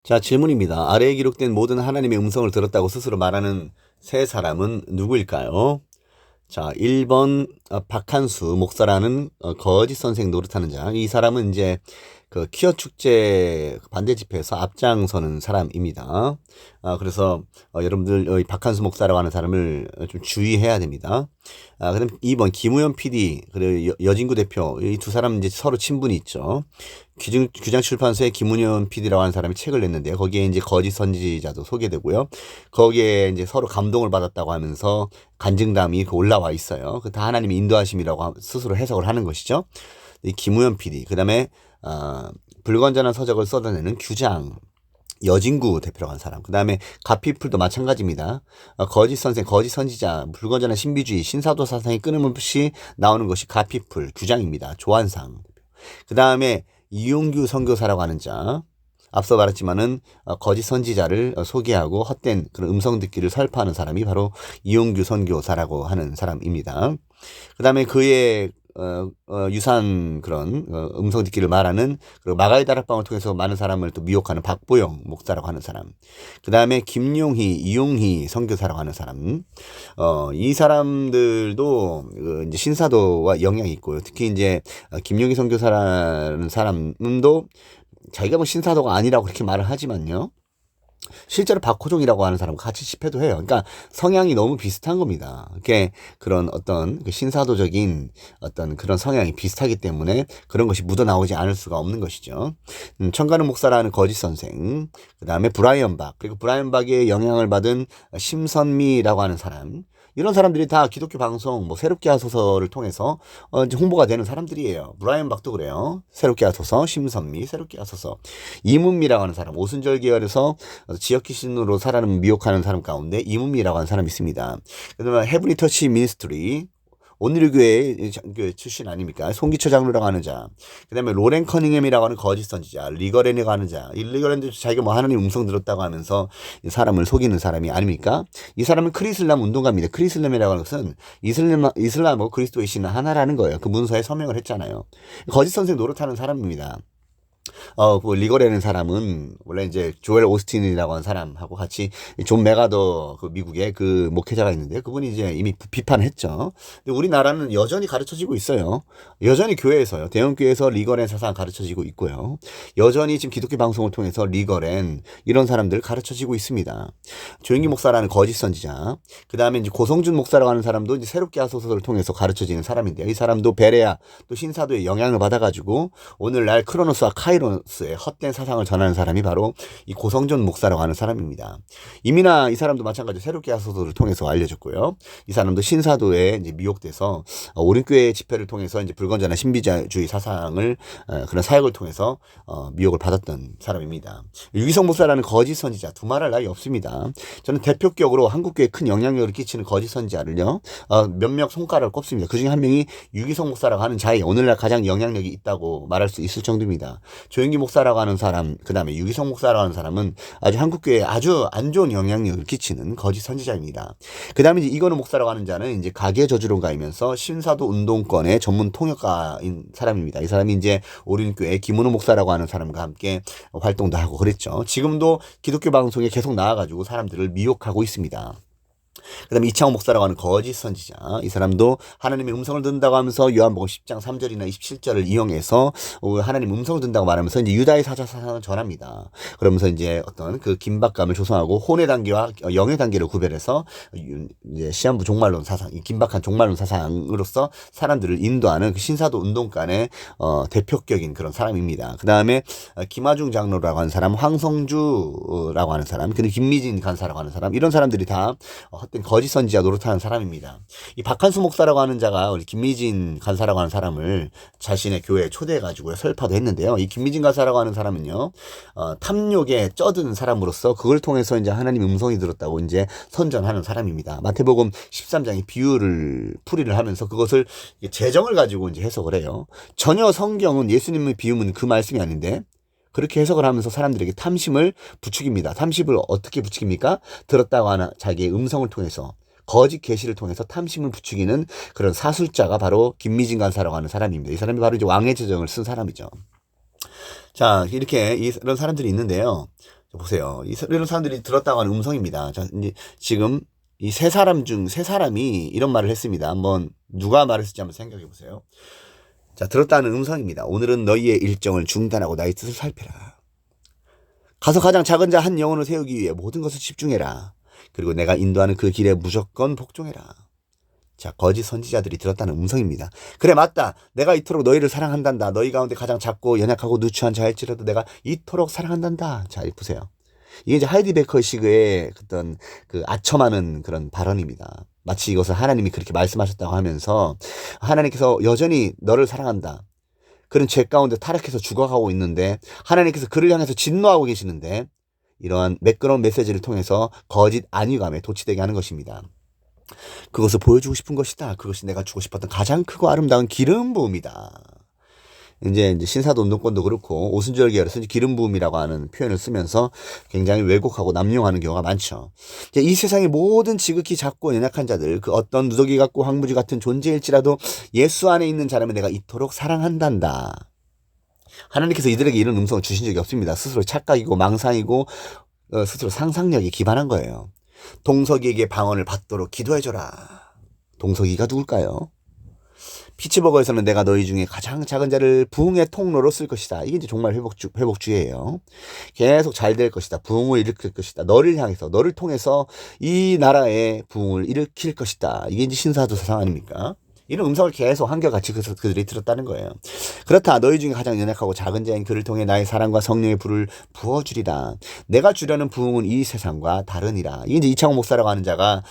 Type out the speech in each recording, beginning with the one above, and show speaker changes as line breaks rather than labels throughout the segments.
자, 질문입니다. 아래에 기록된 모든 하나님의 음성을 들었다고 스스로 말하는 세 사람은 누구일까요? 자, 1번 박한수 목사라는 거짓 선생 노릇하는 자. 이 사람은 이제 그 퀴어 축제 반대 집회에서 앞장서는 사람입니다. 그래서 여러분들 박한수 목사라고 하는 사람을 좀 주의해야 됩니다. 그다음 2번 김우현 PD 그리고 여진구 대표, 이 두 사람 이제 서로 친분이 있죠. 규장 출판사의 김우현 PD라고 하는 사람이 책을 냈는데요. 거기에 이제 거짓 선지자도 소개되고요. 거기에 이제 서로 감동을 받았다고 하면서 간증담이 올라와 있어요. 그 다 하나님의 인도하심이라고 스스로 해석을 하는 것이죠. 이 김우현 PD, 그다음에 불건전한 서적을 쏟아내는 규장 여진구 대표라고 하는 사람, 그 다음에 가피풀도 마찬가지입니다. 거짓 선생, 거짓 선지자, 불건전한 신비주의, 신사도 사상이 끊임없이 나오는 것이 가피풀, 규장입니다. 조한상. 그 다음에 이용규 선교사라고 하는 자, 앞서 말했지만은 거짓 선지자를 소개하고 헛된 그런 음성 듣기를 설파하는 사람이 바로 이용규 선교사라고 하는 사람입니다. 그 다음에 그의 유사한 그런 음성 듣기를 말하는, 그리고 마가의 다락방을 통해서 많은 사람을 또 미혹하는 박보영 목사라고 하는 사람, 그 다음에 김용희, 이용희 선교사라고 하는 사람, 이 사람들도 이제 신사도와 영향이 있고요. 특히 이제 김용희 선교사라는 사람도 자기가 뭐 신사도가 아니라고 그렇게 말을 하지만요, 실제로 박호종이라고 하는 사람과 같이 집회도 해요. 그러니까 성향이 너무 비슷한 겁니다. 이렇게 그런 어떤 그 신사도적인 어떤 그런 성향이 비슷하기 때문에 그런 것이 묻어나오지 않을 수가 없는 것이죠. 청가는 목사라는 거짓 선생, 그 다음에 브라이언 박, 그리고 브라이언 박의 영향을 받은 심선미라고 하는 사람, 이런 사람들이 다 기독교 방송, 뭐 새롭게 하소서를 통해서 이제 홍보가 되는 사람들이에요. 브라이언 박도 그래요. 새롭게 하소서, 심선미, 새롭게 하소서. 이문미라고 하는 사람, 오순절 계열에서 지역 귀신으로 사람을 미혹하는 사람 가운데 이문미라고 하는 사람이 있습니다. 그다음에 헤브리 터치 미니스트리, 온누리 교회 출신 아닙니까? 송기초 장로라고 하는 자. 그다음에 로렌 커닝햄이라고 하는 거짓 선지자, 리거렌이라고 하는 자. 이 리거렌도 자기가 뭐 하나님 음성 들었다고 하면서 사람을 속이는 사람이 아닙니까? 이 사람은 크리슬람 운동가입니다. 크리슬람이라고 하는 것은 이슬람하고 그리스도의 신은 하나라는 거예요. 그 문서에 서명을 했잖아요. 거짓 선생 노릇하는 사람입니다. 그 리거라는 사람은 원래 이제 조엘 오스틴이라고 하는 사람하고 같이 존 메가더, 그 미국의 그 목회자가 있는데 그분이 이제 이미 비판했죠. 근데 우리나라는 여전히 가르쳐지고 있어요. 여전히 교회에서요. 대형교회에서 리거렌 사상 가르쳐지고 있고요. 여전히 지금 기독교 방송을 통해서 리거렌 이런 사람들 가르쳐지고 있습니다. 조영기 목사라는 거짓 선지자, 그 다음에 이제 고성준 목사라고 하는 사람도 이제 새롭게 하소서를 통해서 가르쳐지는 사람인데요. 이 사람도 베레아 또 신사도의 영향을 받아가지고 오늘날 크로노스와 카이로스의 헛된 사상을 전하는 사람이 바로 이 고성준 목사라고 하는 사람입니다. 이미나 이 사람도 마찬가지로 새롭게 하소서를 통해서 알려졌고요. 이 사람도 신사도에 이제 미혹돼서 오륜교회 집회를 통해서 이제 불건전한 신비주의 사상을 그런 사역을 통해서 미혹을 받았던 사람입니다. 유기성 목사라는 거짓 선지자, 두말할 나위 없습니다. 저는 대표격으로 한국교회에 큰 영향력을 끼치는 거짓 선지자를요, 몇몇 손가락을 꼽습니다. 그중에 한 명이 유기성 목사라고 하는 자에 오늘날 가장 영향력이 있다고 말할 수 있을 정도입니다. 조영기 목사라고 하는 사람, 그 다음에 유기성 목사라고 하는 사람은 아주 한국교회에 아주 안 좋은 영향력을 끼치는 거짓 선지자입니다. 그 다음에 이제 이건우 목사라고 하는 자는 이제 가계 저주론가이면서 신사도 운동권의 전문 통역가인 사람입니다. 이 사람이 이제 오륜교회 김은호 목사라고 하는 사람과 함께 활동도 하고 그랬죠. 지금도 기독교 방송에 계속 나와가지고 사람들을 미혹하고 있습니다. 그 다음에 이창호 목사라고 하는 거짓 선지자, 이 사람도 하나님의 음성을 듣는다고 하면서 요한복음 10장 3절이나 27절을 이용해서 하나님 음성을 듣는다고 말하면서 이제 유다의 사자사상을 전합니다. 그러면서 이제 어떤 그 긴박감을 조성하고 혼의 단계와 영의 단계를 구별해서 이제 시한부 종말론 사상, 이 긴박한 종말론 사상으로서 사람들을 인도하는 그 신사도 운동간의 대표격인 그런 사람입니다. 그 다음에 김하중 장로라고 하는 사람, 황성주라고 하는 사람, 그리고 김미진 간사라고 하는 사람, 이런 사람들이 다 헛된 거짓 선지자 노릇하는 사람입니다. 이 박한수 목사라고 하는 자가 우리 김미진 간사라고 하는 사람을 자신의 교회에 초대해가지고 설파도 했는데요. 이 김미진 간사라고 하는 사람은요, 탐욕에 쩌든 사람으로서 그걸 통해서 이제 하나님 음성이 들었다고 이제 선전하는 사람입니다. 마태복음 13장의 풀이를 하면서 그것을 재정을 가지고 이제 해석을 해요. 전혀 성경은 예수님의 비유는 그 말씀이 아닌데 그렇게 해석을 하면서 사람들에게 탐심을 부추깁니다. 탐심을 어떻게 부추깁니까? 들었다고 하는 자기의 음성을 통해서, 거짓 계시를 통해서 탐심을 부추기는 그런 사술자가 바로 김미진 간사라고 하는 사람입니다. 이 사람이 바로 이제 왕의 제정을 쓴 사람이죠. 자, 이렇게 이런 사람들이 있는데요. 보세요. 이런 사람들이 들었다고 하는 음성입니다. 자, 이제 지금 이 세 사람 중 세 사람이 이런 말을 했습니다. 한번 누가 말했을지 한번 생각해 보세요. 자, 들었다는 음성입니다. 오늘은 너희의 일정을 중단하고 나의 뜻을 살펴라. 가서 가장 작은 자 한 영혼을 세우기 위해 모든 것을 집중해라. 그리고 내가 인도하는 그 길에 무조건 복종해라. 자, 거짓 선지자들이 들었다는 음성입니다. 그래, 맞다. 내가 이토록 너희를 사랑한단다. 너희 가운데 가장 작고 연약하고 누추한 자일지라도 내가 이토록 사랑한단다. 자, 보세요. 이게 이제 하이디베커식의 어떤 그 아첨하는 그런 발언입니다. 마치 이것을 하나님이 그렇게 말씀하셨다고 하면서 하나님께서 여전히 너를 사랑한다. 그런 죄 가운데 타락해서 죽어가고 있는데 하나님께서 그를 향해서 진노하고 계시는데 이러한 매끄러운 메시지를 통해서 거짓 안위감에 도취되게 하는 것입니다. 그것을 보여주고 싶은 것이다. 그것이 내가 주고 싶었던 가장 크고 아름다운 기름 부음이다. 이제 신사도 운동권도 그렇고 오순절 계열에서 기름 부음이라고 하는 표현을 쓰면서 굉장히 왜곡하고 남용하는 경우가 많죠. 이제 이 세상의 모든 지극히 작고 연약한 자들, 그 어떤 누더기 같고 황무지 같은 존재일지라도 예수 안에 있는 자라면 내가 이토록 사랑한단다. 하나님께서 이들에게 이런 음성을 주신 적이 없습니다. 스스로 착각이고 망상이고 스스로 상상력에 기반한 거예요. 동석이에게 방언을 받도록 기도해줘라. 동석이가 누굴까요? 피츠버거에서는 내가 너희 중에 가장 작은 자를 부흥의 통로로 쓸 것이다. 이게 이제 정말 회복주의예요. 계속 잘 될 것이다. 부흥을 일으킬 것이다. 너를 향해서, 너를 통해서 이 나라의 부흥을 일으킬 것이다. 이게 이제 신사도 사상 아닙니까? 이런 음성을 계속 한결같이 그들이 들었다는 거예요. 그렇다. 너희 중에 가장 연약하고 작은 자인 그를 통해 나의 사랑과 성령의 불을 부어주리라. 내가 주려는 부흥은 이 세상과 다르니라. 이게 이제 이창호 목사라고 하는 자가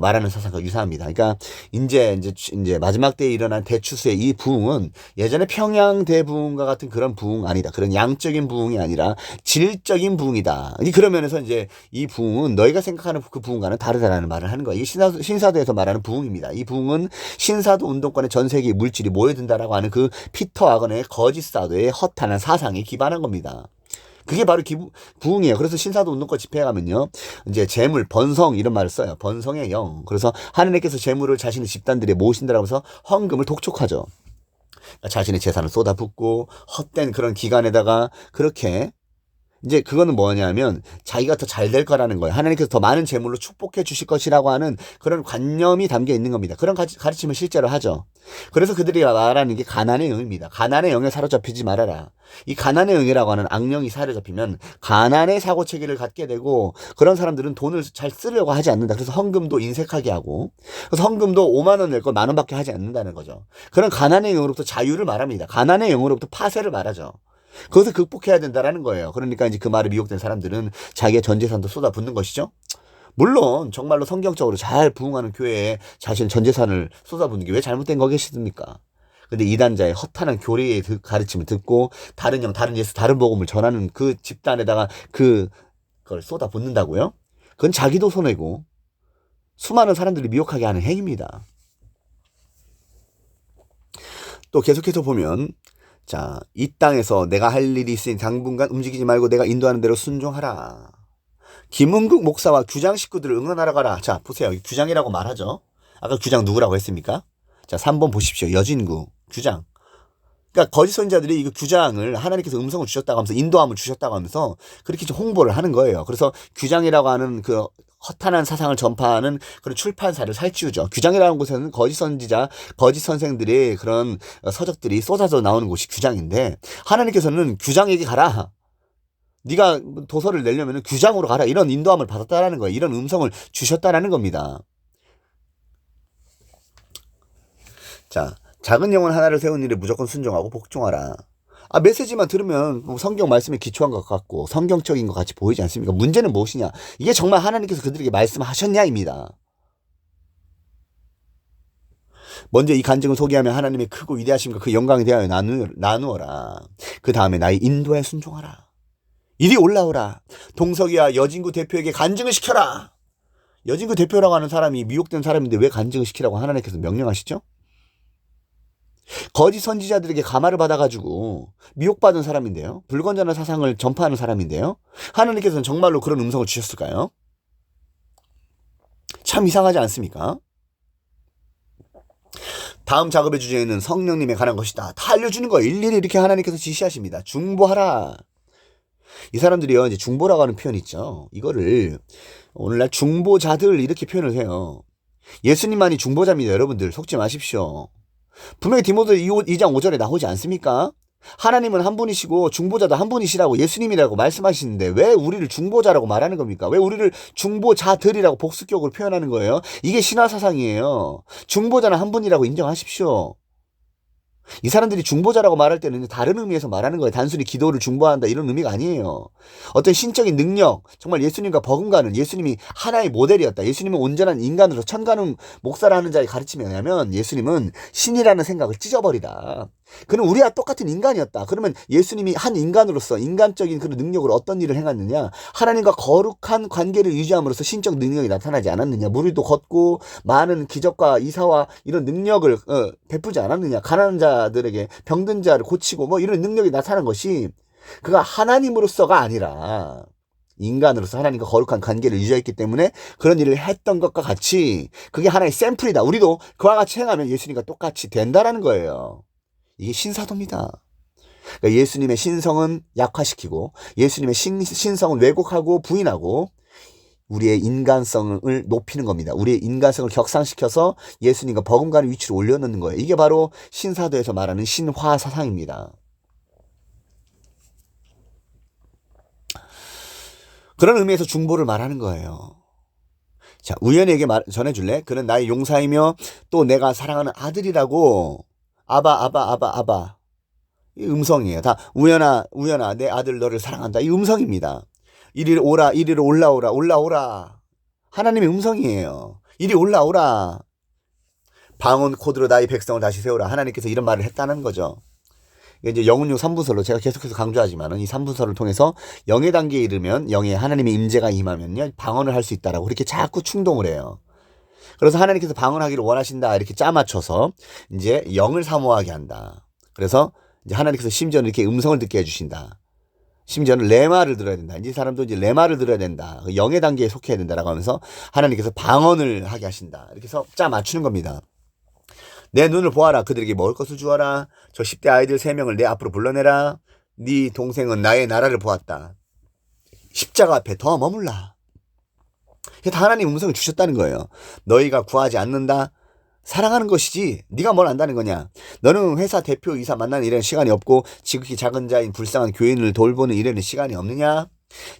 말하는 사상과 유사합니다. 그러니까 이제 마지막 때에 일어난 대추수의 이 부흥은 예전에 평양 대부흥과 같은 그런 부흥 아니다. 그런 양적인 부흥이 아니라 질적인 부흥이다. 그런 면에서 이제 이 부흥은 너희가 생각하는 그 부흥과는 다르다라는 말을 하는 거예요. 이게 신사도에서 말하는 부흥입니다. 이 부흥은 신사도 운동권의 전 세계 물질이 모여든다라고 하는 그 피터 와건의 거짓 사도의 허탄한 사상에 기반한 겁니다. 그게 바로 부흥이에요. 그래서 신사도 운동권 집회에 가면요, 이제 재물, 번성 이런 말을 써요. 번성의 영. 그래서 하느님께서 재물을 자신의 집단들에 모으신다라고 해서 헌금을 독촉하죠. 자신의 재산을 쏟아붓고 헛된 그런 기간에다가 그렇게 이제 그거는 뭐냐면 자기가 더 잘 될 거라는 거예요. 하나님께서 더 많은 재물로 축복해 주실 것이라고 하는 그런 관념이 담겨 있는 겁니다. 그런 가르침을 실제로 하죠. 그래서 그들이 말하는 게 가난의 영입니다. 가난의 영에 사로잡히지 말아라. 이 가난의 영이라고 하는 악령이 사로잡히면 가난의 사고체계를 갖게 되고 그런 사람들은 돈을 잘 쓰려고 하지 않는다. 그래서 헌금도 인색하게 하고 그래서 헌금도 5만 원 낼 거 10,000원 밖에 하지 않는다는 거죠. 그런 가난의 영으로부터 자유를 말합니다. 가난의 영으로부터 파쇄를 말하죠. 그것을 극복해야 된다라는 거예요. 그러니까 이제 그 말에 미혹된 사람들은 자기의 전 재산도 쏟아붓는 것이죠. 물론 정말로 성경적으로 잘 부흥하는 교회에 자신 전 재산을 쏟아붓는 게 왜 잘못된 거겠습니까? 근데 이단자의 허탄한 교리의 가르침을 듣고 다른 영, 다른 예수, 다른 복음을 전하는 그 집단에다가 그걸 쏟아붓는다고요? 그건 자기도 손해고 수많은 사람들이 미혹하게 하는 행위입니다. 또 계속해서 보면 자, 이 땅에서 내가 할 일이 있으니 당분간 움직이지 말고 내가 인도하는 대로 순종하라. 김은국 목사와 규장 식구들을 응원하러 가라. 자, 보세요. 규장이라고 말하죠. 아까 규장 누구라고 했습니까? 자, 3번 보십시오. 여진구 규장. 그러니까 거짓 선지자들이 이 규장을 하나님께서 음성을 주셨다고 하면서 인도함을 주셨다고 하면서 그렇게 좀 홍보를 하는 거예요. 그래서 규장이라고 하는 그 허탄한 사상을 전파하는 그런 출판사를 살찌우죠. 규장이라는 곳에는 거짓 선지자, 거짓 선생들의 그런 서적들이 쏟아져 나오는 곳이 규장인데 하나님께서는 규장에게 가라. 네가 도서를 내려면 규장으로 가라. 이런 인도함을 받았다라는 거예요. 이런 음성을 주셨다라는 겁니다. 자, 작은 영혼 하나를 세운 일에 무조건 순종하고 복종하라. 메시지만 들으면 성경 말씀에 기초한 것 같고 성경적인 것 같이 보이지 않습니까? 문제는 무엇이냐? 이게 정말 하나님께서 그들에게 말씀하셨냐입니다. 먼저 이 간증을 소개하며 하나님의 크고 위대하심과 그 영광에 대하여 나누어라. 그 다음에 나의 인도에 순종하라. 이리 올라오라. 동석이와 여진구 대표에게 간증을 시켜라. 여진구 대표라고 하는 사람이 미혹된 사람인데 왜 간증을 시키라고 하나님께서 명령하시죠? 거짓 선지자들에게 감화를 받아가지고 미혹받은 사람인데요. 불건전한 사상을 전파하는 사람인데요. 하나님께서는 정말로 그런 음성을 주셨을까요? 참 이상하지 않습니까? 다음 작업의 주제는 성령님에 관한 것이다. 다 알려주는 거예요. 일일이 이렇게 하나님께서 지시하십니다. 중보하라. 이 사람들이요, 이제 중보라고 하는 표현 있죠. 이거를 오늘날 중보자들 이렇게 표현을 해요. 예수님만이 중보자입니다. 여러분들 속지 마십시오. 분명히 디모데 2장 5절에 나오지 않습니까? 하나님은 한 분이시고 중보자도 한 분이시라고 예수님이라고 말씀하시는데 왜 우리를 중보자라고 말하는 겁니까? 왜 우리를 중보자들이라고 복수격으로 표현하는 거예요? 이게 신화사상이에요. 중보자는 한 분이라고 인정하십시오. 이 사람들이 중보자라고 말할 때는 다른 의미에서 말하는 거예요. 단순히 기도를 중보한다 이런 의미가 아니에요. 어떤 신적인 능력, 정말 예수님과 버금가는, 예수님이 하나의 모델이었다. 예수님은 온전한 인간으로 천가능 목사라는 자의 가르침이 뭐냐면 예수님은 신이라는 생각을 찢어버리다. 그는 우리와 똑같은 인간이었다. 그러면 예수님이 한 인간으로서 인간적인 그런 능력으로 어떤 일을 행했느냐? 하나님과 거룩한 관계를 유지함으로써 신적 능력이 나타나지 않았느냐? 무리도 걷고 많은 기적과 이사와 이런 능력을 베푸지 않았느냐? 가난한 자들에게 병든 자를 고치고 뭐 이런 능력이 나타난 것이 그가 하나님으로서가 아니라 인간으로서 하나님과 거룩한 관계를 유지했기 때문에 그런 일을 했던 것과 같이 그게 하나의 샘플이다. 우리도 그와 같이 행하면 예수님과 똑같이 된다라는 거예요. 이게 신사도입니다. 그러니까 예수님의 신성은 약화시키고 예수님의 신성은 왜곡하고 부인하고 우리의 인간성을 높이는 겁니다. 우리의 인간성을 격상시켜서 예수님과 버금가는 위치로 올려놓는 거예요. 이게 바로 신사도에서 말하는 신화 사상입니다. 그런 의미에서 중보를 말하는 거예요. 자, 우연에게 전해줄래? 그는 나의 용사이며 또 내가 사랑하는 아들이라고. 아바. 이 음성이에요. 다 우연아 내 아들 너를 사랑한다. 이 음성입니다. 이리로 오라, 이리로 올라오라. 하나님의 음성이에요. 이리 올라오라. 방언 코드로 나의 백성을 다시 세우라. 하나님께서 이런 말을 했다는 거죠. 이제 영혼용 3분설로 제가 계속해서 강조하지만은 이 3분설을 통해서 영의 단계에 이르면 영의 하나님의 임재가 임하면요 방언을 할 수 있다라고 그렇게 자꾸 충동을 해요. 그래서 하나님께서 방언하기를 원하신다 이렇게 짜맞춰서 이제 영을 사모하게 한다. 그래서 이제 하나님께서 심지어는 이렇게 음성을 듣게 해주신다. 심지어는 레마를 들어야 된다. 이제 사람도 이제 레마를 들어야 된다. 영의 단계에 속해야 된다라고 하면서 하나님께서 방언을 하게 하신다. 이렇게 해서 짜맞추는 겁니다. 내 눈을 보아라. 그들에게 먹을 것을 주어라. 저 10대 아이들 3명을 내 앞으로 불러내라. 네 동생은 나의 나라를 보았다. 십자가 앞에 더 머물라. 다 하나님 음성을 주셨다는 거예요. 너희가 구하지 않는다. 사랑하는 것이지 네가 뭘 안다는 거냐. 너는 회사 대표 이사 만나는 일에는 시간이 없고 지극히 작은 자인 불쌍한 교인을 돌보는 일에는 시간이 없느냐.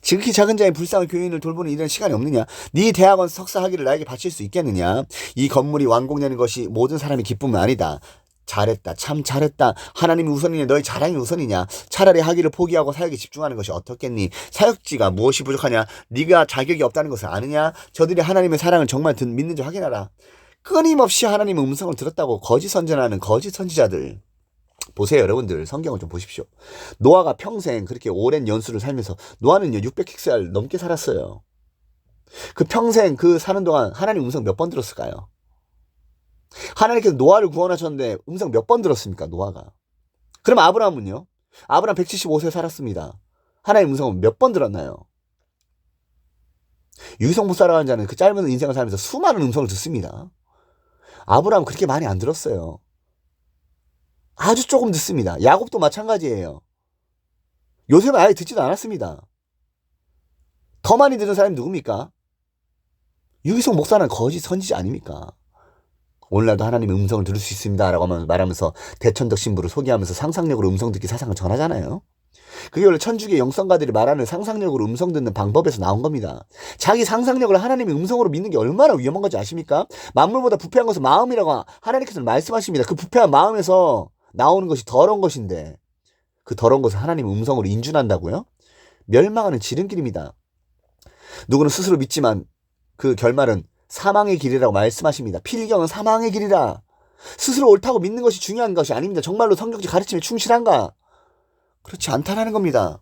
지극히 작은 자인 불쌍한 교인을 돌보는 일에는 시간이 없느냐. 네 대학원 석사 학위를 나에게 바칠 수 있겠느냐. 이 건물이 완공되는 것이 모든 사람이 기쁨은 아니다. 잘했다. 참 잘했다. 하나님이 우선이냐 너희 자랑이 우선이냐. 차라리 학위를 포기하고 사역에 집중하는 것이 어떻겠니. 사역지가 무엇이 부족하냐. 네가 자격이 없다는 것을 아느냐. 저들이 하나님의 사랑을 정말 믿는지 확인하라. 끊임없이 하나님의 음성을 들었다고 거짓 선전하는 거짓 선지자들. 보세요 여러분들 성경을 좀 보십시오. 노아가 평생 그렇게 오랜 연수를 살면서 노아는요 600살 넘게 살았어요. 그 평생 그 사는 동안 하나님 음성 몇 번 들었을까요? 하나님께서 노아를 구원하셨는데 음성 몇 번 들었습니까 노아가? 그럼 아브라함은요? 아브라함 175세 살았습니다. 하나님 음성은 몇 번 들었나요? 유기성부사라는 자는 그 짧은 인생을 살면서 수많은 음성을 듣습니다. 아브라함은 그렇게 많이 안 들었어요. 아주 조금 듣습니다. 야곱도 마찬가지예요. 요셉은 아예 듣지도 않았습니다. 더 많이 듣는 사람이 누굽니까? 유기성 목사는 거짓 선지자 아닙니까? 오늘날도 하나님의 음성을 들을 수 있습니다 라고 말하면서 대천적 신부를 소개하면서 상상력으로 음성 듣기 사상을 전하잖아요. 그게 원래 천주교 영성가들이 말하는 상상력으로 음성 듣는 방법에서 나온 겁니다. 자기 상상력을 하나님의 음성으로 믿는 게 얼마나 위험한 건지 아십니까? 만물보다 부패한 것은 마음이라고 하나님께서는 말씀하십니다. 그 부패한 마음에서 나오는 것이 더러운 것인데 그 더러운 것을 하나님의 음성으로 인준한다고요? 멸망하는 지름길입니다. 누구는 스스로 믿지만 그 결말은 사망의 길이라고 말씀하십니다. 필경은 사망의 길이라. 스스로 옳다고 믿는 것이 중요한 것이 아닙니다. 정말로 성경적 가르침에 충실한가? 그렇지 않다라는 겁니다.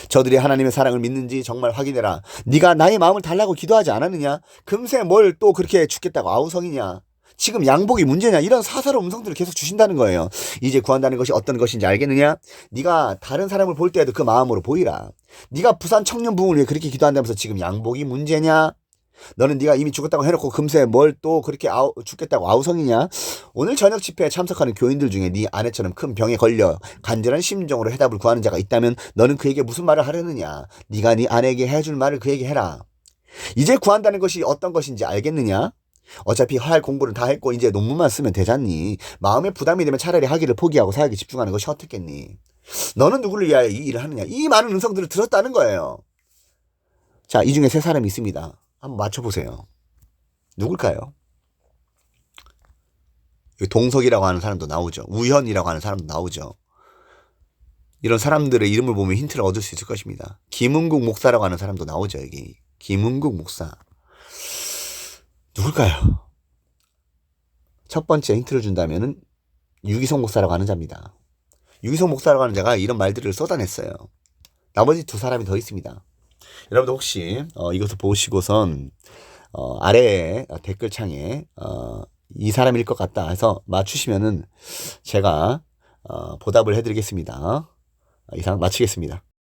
저들이 하나님의 사랑을 믿는지 정말 확인해라. 네가 나의 마음을 달라고 기도하지 않았느냐? 금세 뭘 또 그렇게 죽겠다고 아우성이냐? 지금 양복이 문제냐? 이런 사사로운 음성들을 계속 주신다는 거예요. 이제 구한다는 것이 어떤 것인지 알겠느냐? 네가 다른 사람을 볼 때에도 그 마음으로 보이라. 네가 부산 청년 부흥을 위해 그렇게 기도한다면서 지금 양복이 문제냐? 너는 네가 이미 죽었다고 해놓고 금세 뭘 또 그렇게 죽겠다고 아우성이냐? 오늘 저녁 집회에 참석하는 교인들 중에 네 아내처럼 큰 병에 걸려 간절한 심정으로 해답을 구하는 자가 있다면 너는 그에게 무슨 말을 하려느냐? 네가 네 아내에게 해줄 말을 그에게 해라. 이제 구한다는 것이 어떤 것인지 알겠느냐? 어차피 할 공부는 다 했고 이제 논문만 쓰면 되잖니. 마음에 부담이 되면 차라리 학위를 포기하고 사역에 집중하는 것이 어떻겠니? 너는 누구를 위하여 이 일을 하느냐? 이 많은 음성들을 들었다는 거예요. 자, 이 중에 세 사람이 있습니다. 한번 맞춰보세요. 누굴까요? 동석이라고 하는 사람도 나오죠. 우현이라고 하는 사람도 나오죠. 이런 사람들의 이름을 보면 힌트를 얻을 수 있을 것입니다. 김은국 목사라고 하는 사람도 나오죠. 여기 김은국 목사. 누굴까요? 첫 번째 힌트를 준다면은 유기성 목사라고 하는 자입니다. 유기성 목사라고 하는 자가 이런 말들을 쏟아냈어요. 나머지 두 사람이 더 있습니다. 여러분들 혹시 이것을 보시고선 아래에 댓글창에 이 사람일 것 같다 해서 맞추시면은 제가 보답을 해드리겠습니다. 이상 마치겠습니다.